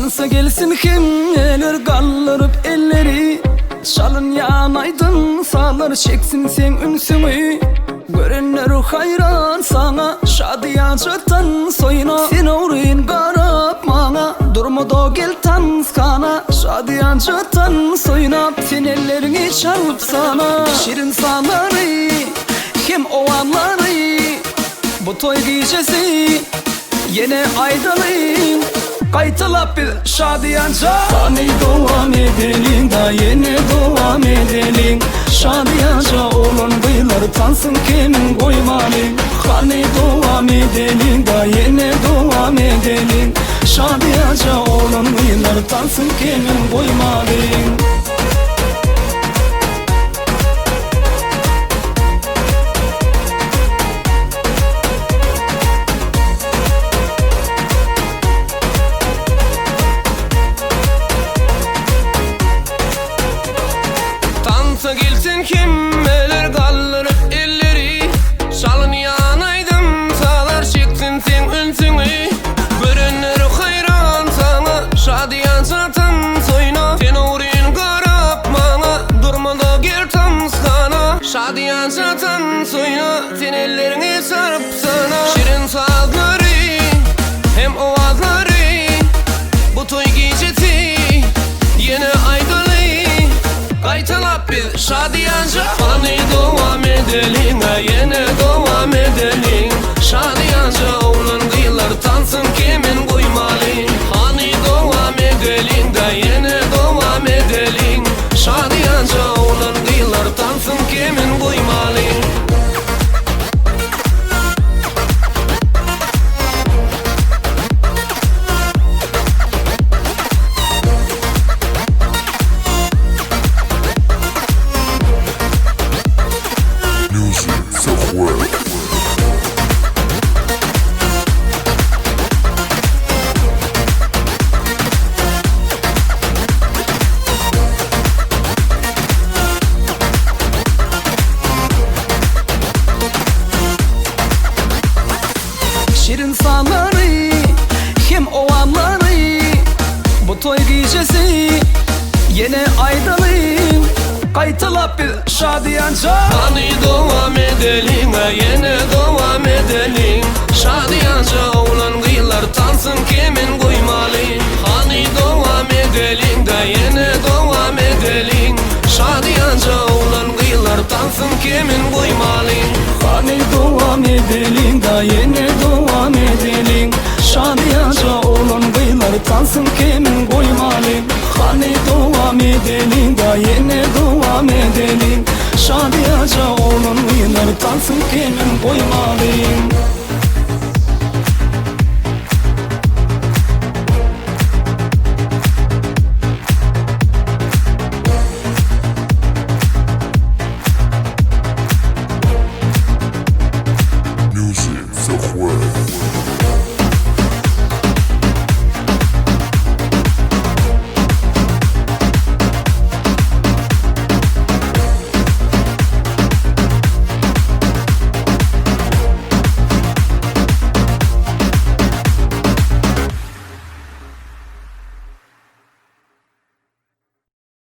Tansa gelsin kimler kaldırıp elleri, şalın yanaydın sağlar çeksin sen ünsümü. Görenler hayran sana, şadiyacıktan soyuna. Sen uğrayın garap mana, durmadı gel tanskana. Şadiyacıktan soyuna, sen ellerini çalıp sana. Şirin sağları, hem oğanları, bu toy gecesi yine aydınlayın. Kaytılap bir şadiyanca, hani devam edelim da yine devam edelim. Şadiyanca olan kıyılar tansın kimin koymalı. Hani devam edelim da yine devam edelim. Şadiyanca olan kıyılar tansın kimin koymalı. Tansa gelsin kimmeler kaldırıp elleri, şalın yanaydım sağlar çeksin sen ünsünü. Görenler hayran sana, şadiyan satan soyuna. Sen uğrayın garap mana, durmadı gel tamskana. Şadiyan satan soyuna, sen ellerini sarıp sana. Şirin sazları, hem ovazları, bu toy gecesi yine aydınlı. Kaytalap bir şadiyanca, hani devam edelim ha, yine devam edelim. Şadiyanca olan kıyılar tansın kimin koymalı. Hani devam edelim da yine devam edelim. Şadiyanca olan kıyılar tansın kimin koymalı. Şirin sağları, hem oğanları, bu toy gecesi yine aydınlayın. Kaytılap bir şadiyanca, hani devam edelim ha, yine devam edelim. Şadiyanca olan kıyılar tansın kimin koymalı. Hani devam edelim da yine devam edelim. Şadiyanca olan kıyılar tansın kimin koymalı. hani devam edelim da yine